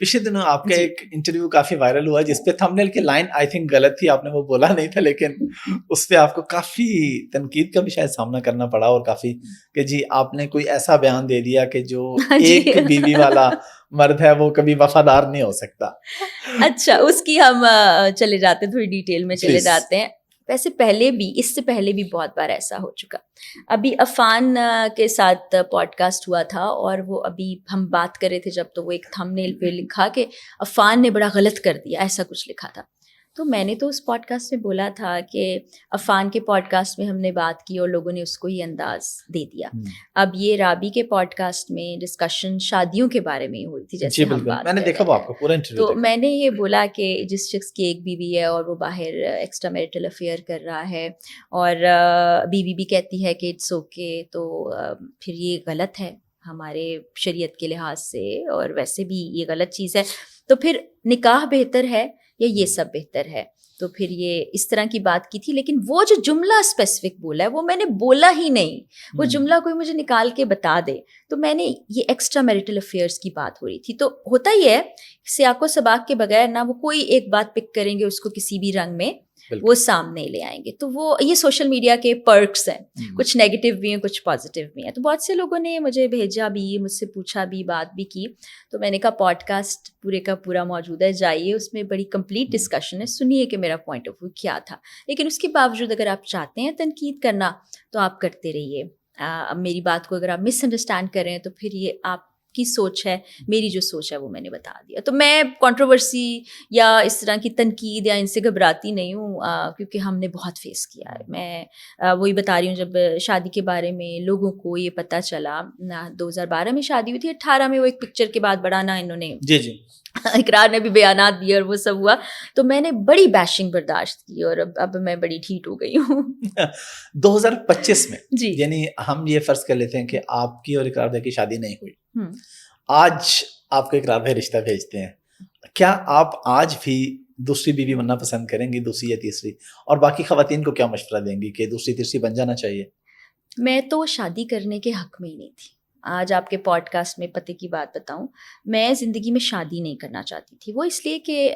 پچھلے دنوں آپ کا ایک انٹرویو کافی وائرل ہوا جس پہ تھمبنیل کی لائن آئی تھنک غلط تھی, آپ نے وہ بولا نہیں تھا, لیکن اس پہ آپ کو کافی تنقید کا بھی شاید سامنا کرنا پڑا, اور کافی کہ جی آپ نے کوئی ایسا بیان دے دیا کہ جو ایک بیوی والا مرد ہے وہ کبھی وفادار نہیں ہو سکتا. اچھا, اس کی ہم چلے جاتے ہیں, تھوڑی ڈیٹیل میں چلے جاتے ہیں. ویسے پہلے بھی, اس سے پہلے بھی بہت بار ایسا ہو چکا. ابھی عفان کے ساتھ پوڈ کاسٹ ہوا تھا, اور وہ ابھی ہم بات کر رہے تھے جب, تو وہ ایک تھمبنیل پہ لکھا کہ عفان نے بڑا غلط کر دیا, ایسا کچھ لکھا تھا. تو میں نے تو اس پوڈ کاسٹ میں بولا تھا کہ عفان کے پوڈ کاسٹ میں ہم نے بات کی اور لوگوں نے اس کو ہی انداز دے دیا. اب یہ رابی کے پوڈ کاسٹ میں ڈسکشن شادیوں کے بارے میں ہی ہوئی تھی, جیسے ہم بات میں نے دیکھا وہ آپ کا پورا انٹرویو, تو میں نے یہ بولا کہ جس شخص کی ایک بیوی ہے اور وہ باہر ایکسٹرا میرٹل افیئر کر رہا ہے, اور بیوی بھی کہتی ہے کہ اٹس اوکے, تو پھر یہ غلط ہے ہمارے شریعت کے لحاظ سے, اور ویسے بھی یہ غلط چیز ہے. تو پھر نکاح بہتر ہے یا یہ سب بہتر ہے؟ تو پھر یہ اس طرح کی بات کی تھی. لیکن وہ جو جملہ اسپیسیفک بولا ہے وہ میں نے بولا ہی نہیں, وہ جملہ کوئی مجھے نکال کے بتا دے. تو میں نے یہ ایکسٹرا میرٹل افیئرس کی بات ہو رہی تھی. تو ہوتا ہی ہے سیاق و سباق کے بغیر نہ وہ کوئی ایک بات پک کریں گے, اس کو کسی بھی رنگ میں وہ سامنے لے آئیں گے. تو وہ یہ سوشل میڈیا کے پرکس ہیں, کچھ نیگیٹو بھی ہیں کچھ پازیٹیو بھی ہیں. تو بہت سے لوگوں نے مجھے بھیجا بھی, مجھ سے پوچھا بھی, بات بھی کی. تو میں نے کہا پوڈ کاسٹ پورے کا پورا موجود ہے, جائیے, اس میں بڑی کمپلیٹ ڈسکشن ہے, سنیے کہ میرا پوائنٹ آف ویو کیا تھا. لیکن اس کے باوجود اگر آپ چاہتے ہیں تنقید کرنا تو آپ کرتے رہیے. اب میری بات کو اگر آپ مس انڈرسٹینڈ کر رہے ہیں تو پھر یہ آپ کی سوچ ہے, میری جو سوچ ہے وہ میں نے بتا دیا. تو میں کنٹروورسی یا اس طرح کی تنقید یا ان سے گھبراتی نہیں ہوں, کیونکہ ہم نے بہت فیس کیا ہے. میں وہی بتا رہی ہوں, جب شادی کے بارے میں لوگوں کو یہ پتہ چلا, 2012 میں شادی ہوئی تھی, 18 میں وہ ایک پکچر کے بعد بڑا نا انہوں نے اقرار نے بھی بیانات دیے اور وہ سب ہوا, تو میں نے بڑی بیشنگ برداشت کی, اور اب میں بڑی ٹھیٹ ہو گئی ہوں. 2025 میں جی, یعنی ہم یہ فرض کر لیتے ہیں کہ آپ کی اور اقرار کی شادی نہیں ہوئی, آج آپ کو اقرار بھائی رشتہ بھیجتے ہیں, کیا آپ آج بھی دوسری بیوی بننا پسند کریں گی, دوسری یا تیسری؟ اور باقی خواتین کو کیا مشورہ دیں گی کہ دوسری تیسری بن جانا چاہیے؟ میں تو شادی کرنے کے حق میں ہی نہیں تھی. آج آپ کے پوڈ کاسٹ میں پتے کی بات بتاؤں, میں زندگی میں شادی نہیں کرنا چاہتی تھی. وہ اس لیے کہ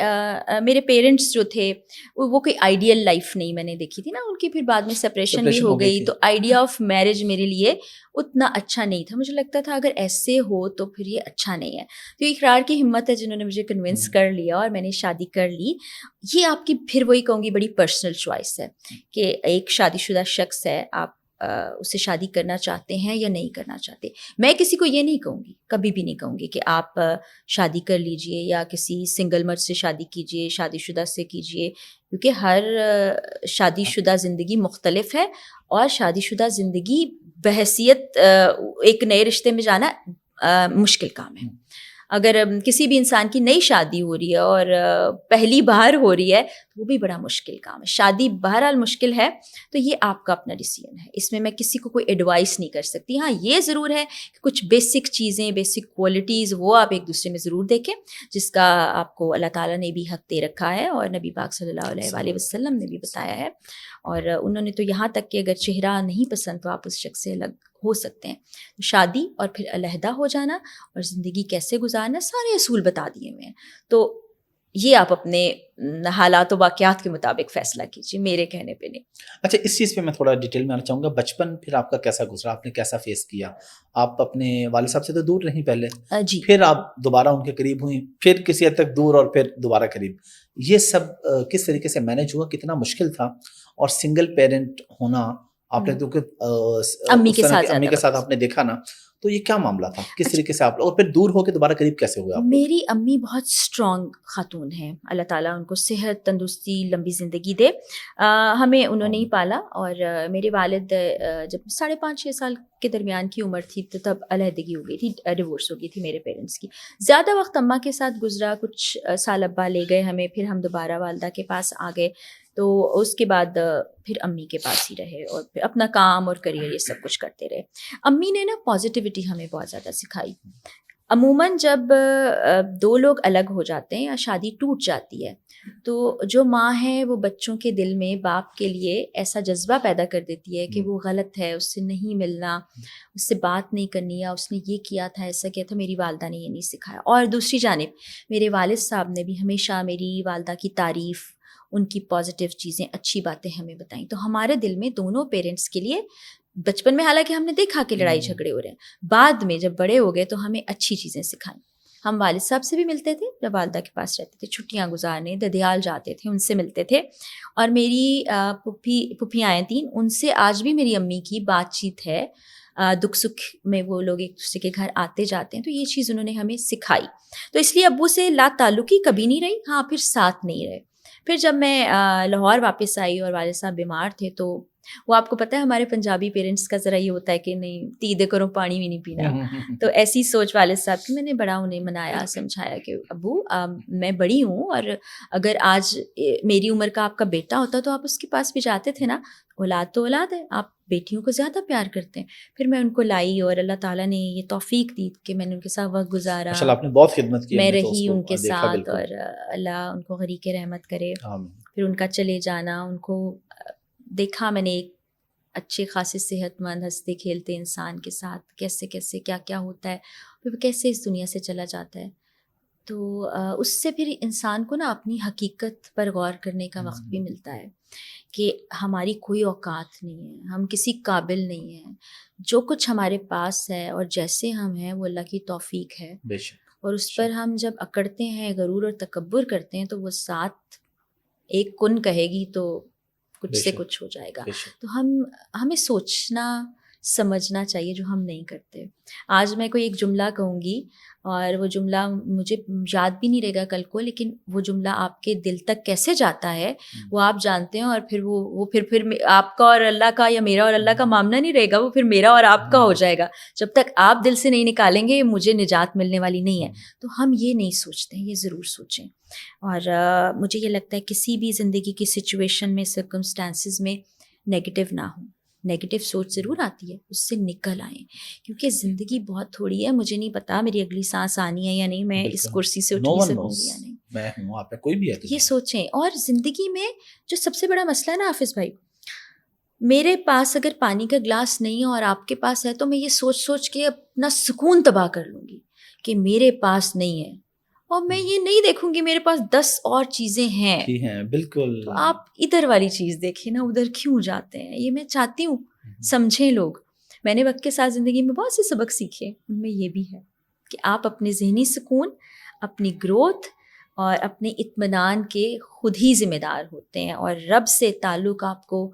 میرے پیرنٹس جو تھے وہ کوئی آئیڈیل لائف نہیں میں نے دیکھی تھی نا, ان کی پھر بعد میں سپریشن بھی ہو گئی, تو آئیڈیا آف میرج میرے لیے اتنا اچھا نہیں تھا. مجھے لگتا تھا اگر ایسے ہو تو پھر یہ اچھا نہیں ہے. تو اقرار کی ہمت ہے جنہوں نے مجھے کنونس کر لیا اور میں نے شادی کر لی. یہ آپ کی پھر وہی کہوں گی بڑی پرسنل چوائس ہے کہ ایک شادی شدہ شخص ہے, آپ اسے شادی کرنا چاہتے ہیں یا نہیں کرنا چاہتے. میں کسی کو یہ نہیں کہوں گی, کبھی بھی نہیں کہوں گی کہ آپ شادی کر لیجئے یا کسی سنگل مرد سے شادی کیجئے, شادی شدہ سے کیجئے, کیونکہ ہر شادی شدہ زندگی مختلف ہے, اور شادی شدہ زندگی بحیثیت ایک نئے رشتے میں جانا مشکل کام ہے. اگر کسی بھی انسان کی نئی شادی ہو رہی ہے اور پہلی بار ہو رہی ہے تو وہ بھی بڑا مشکل کام ہے. شادی بہرحال مشکل ہے, تو یہ آپ کا اپنا ڈیسیژن ہے, اس میں کسی کو کوئی ایڈوائس نہیں کر سکتی. ہاں یہ ضرور ہے کہ کچھ بیسک چیزیں, بیسک کوالٹیز وہ آپ ایک دوسرے میں ضرور دیکھیں, جس کا آپ کو اللہ تعالیٰ نے بھی حق دے رکھا ہے اور نبی پاک صلی اللہ علیہ وآلہ وسلم نے بھی بتایا ہے. اور انہوں نے تو یہاں تک کہ اگر چہرہ نہیں پسند تو آپ اس شخص سے الگ ہو سکتے ہیں. شادی اور پھر علیحدہ ہو جانا اور زندگی کیسے گزارنا, سارے اصول بتا دیے ہوئے ہیں. تو یہ آپ اپنے حالات و واقعات کے مطابق فیصلہ کیجیے, میرے کہنے پہ نہیں. اچھا, اس چیز پہ میں تھوڑا ڈیٹیل میں آنا چاہوں گا. بچپن پھر آپ کا کیسا گزرا, آپ نے کیسا فیس کیا؟ آپ اپنے والد صاحب سے تو دور رہیں پہلے, جی, پھر آپ دوبارہ ان کے قریب ہوئیں, پھر کسی حد تک دور اور پھر دوبارہ قریب. یہ سب کس طریقے سے مینیج ہوا, کتنا مشکل تھا؟ اور سنگل پیرنٹ ہونا آپ نے تو کہ امی کے ساتھ آپ نے دیکھا نا, تو یہ کیا معاملہ تھا, کس طریقے سے آپ, اور پھر دور ہو کے دوبارہ قریب کیسے ہوئے آپ؟ میری امی بہت اسٹرانگ خاتون ہیں, اللہ تعالیٰ ان کو صحت, تندرستی, لمبی زندگی دے. ہمیں انہوں نے ہی پالا, اور میرے والد جب 5.5-6 سال کے درمیان کی عمر تھی تو تب علیحدگی ہو گئی تھی, ڈیورس ہو گئی تھی میرے پیرنٹس کی. زیادہ وقت اماں کے ساتھ گزرا, کچھ سال ابا لے گئے ہمیں, پھر ہم دوبارہ والدہ کے پاس آ گئے. تو اس کے بعد پھر امی کے پاس ہی رہے, اور پھر اپنا کام اور کریئر یہ سب کچھ کرتے رہے. امی نے نا پازیٹیوٹی ہمیں بہت زیادہ سکھائی. عموماً جب دو لوگ الگ ہو جاتے ہیں یا شادی ٹوٹ جاتی ہے تو جو ماں ہے وہ بچوں کے دل میں باپ کے لیے ایسا جذبہ پیدا کر دیتی ہے کہ وہ غلط ہے، اس سے نہیں ملنا، اس سے بات نہیں کرنی، یا اس نے یہ کیا تھا، ایسا کیا تھا، میری والدہ نے یہ نہیں سکھایا. اور دوسری جانب میرے والد صاحب نے بھی ہمیشہ میری والدہ کی تعریف، ان کی پازیٹیو چیزیں، اچھی باتیں ہمیں بتائیں. تو ہمارے دل میں دونوں پیرنٹس کے لیے بچپن میں حالانکہ ہم نے دیکھا کہ لڑائی جھگڑے ہو رہے ہیں، بعد میں جب بڑے ہو گئے تو ہمیں اچھی چیزیں سکھائیں. ہم والد صاحب سے بھی ملتے تھے جب والدہ کے پاس رہتے تھے، چھٹیاں گزارنے ددیال جاتے تھے، ان سے ملتے تھے. اور میری پھوپھیاں آئیں 3، ان سے آج بھی میری امی کی بات چیت ہے، دکھ سکھ میں وہ لوگ ایک دوسرے کے گھر آتے جاتے ہیں. تو یہ چیز انہوں نے ہمیں سکھائی. تو اس لیے ابو سے لا تعلقی کبھی نہیں رہی. ہاں پھر ساتھ نہیں رہے. پھر جب میں لاہور واپس آئی اور والد صاحب بیمار تھے تو وہ آپ کو پتہ ہے ہمارے پنجابی پیرنٹس کا ذرا یہ ہوتا ہے کہ نہیں تیدے کرو پانی بھی نہیں پینا. تو ایسی سوچ والد صاحب کی. میں نے بڑا انہیں منایا، سمجھایا کہ ابو میں بڑی ہوں، اور اگر آج میری عمر کا آپ کا بیٹا ہوتا تو آپ اس کے پاس بھی جاتے تھے نا. اولاد تو اولاد ہے، آپ بیٹیوں کو زیادہ پیار کرتے ہیں. پھر میں ان کو لائی اور اللہ تعالیٰ نے یہ توفیق دی کہ میں نے ان کے ساتھ وقت گزارا. آپ نے بہت خدمت کی، میں رہی ان کے ساتھ، اور اللہ ان کو غریق رحمت کرے. پھر ان کا چلے جانا، ان کو دیکھا میں نے ایک اچھے خاصے صحت مند ہنستے کھیلتے انسان کے ساتھ کیسے کیسے کیا کیا ہوتا ہے، پھر کیسے اس دنیا سے چلا جاتا ہے. تو اس سے پھر انسان کو نا اپنی حقیقت پر غور کرنے کا وقت بھی ملتا ہے کہ ہماری کوئی اوقات نہیں ہے، ہم کسی قابل نہیں ہیں. جو کچھ ہمارے پاس ہے اور جیسے ہم ہیں وہ اللہ کی توفیق ہے. اور اس پر ہم جب اکڑتے ہیں، غرور اور تکبر کرتے ہیں، تو وہ ساتھ ایک کن کہے گی تو کچھ سے کچھ ہو جائے گا. تو ہمیں سوچنا سمجھنا چاہیے جو ہم نہیں کرتے. آج میں کوئی ایک جملہ کہوں گی اور وہ جملہ مجھے یاد بھی نہیں رہے گا کل کو، لیکن وہ جملہ آپ کے دل تک کیسے جاتا ہے وہ آپ جانتے ہیں. اور پھر وہ پھر آپ کا اور اللہ کا یا میرا اور اللہ کا معاملہ نہیں رہے گا، وہ پھر میرا اور آپ کا ہو جائے گا. جب تک آپ دل سے نہیں نکالیں گے مجھے نجات ملنے والی نہیں ہے. تو ہم یہ نہیں سوچتے ہیں، یہ ضرور سوچیں. اور مجھے یہ لگتا ہے کسی بھی زندگی کی سچویشن میں، سرکمسٹانسز میں نیگیٹو نہ ہوں. نیگیٹو سوچ ضرور آتی ہے، اس سے نکل آئیں، کیونکہ زندگی بہت تھوڑی ہے. مجھے نہیں پتا میری اگلی سانس آنی ہے یا نہیں، میں اس کرسی سے اٹھ نہیں سکوں گی یا نہیں. میں ہوں، آپ کوئی بھی ہے. یہ سوچیں. اور زندگی میں جو سب سے بڑا مسئلہ ہے نا حافظ بھائی، میرے پاس اگر پانی کا گلاس نہیں ہے اور آپ کے پاس ہے تو میں یہ سوچ کے اپنا سکون تباہ کر لوں گی کہ میرے پاس نہیں ہے، اور میں یہ نہیں دیکھوں گی میرے پاس 10 اور چیزیں ہیں. بالکل. تو آپ ادھر والی چیز دیکھیں نا، ادھر کیوں جاتے ہیں. یہ میں چاہتی ہوں سمجھیں لوگ. میں نے وقت کے ساتھ زندگی میں بہت سے سبق سیکھے، ان میں یہ بھی ہے کہ آپ اپنے ذہنی سکون، اپنی گروتھ اور اپنے اطمینان کے خود ہی ذمہ دار ہوتے ہیں. اور رب سے تعلق آپ کو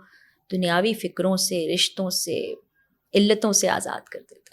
دنیاوی فکروں سے، رشتوں سے، علتوں سے آزاد کر دیتے.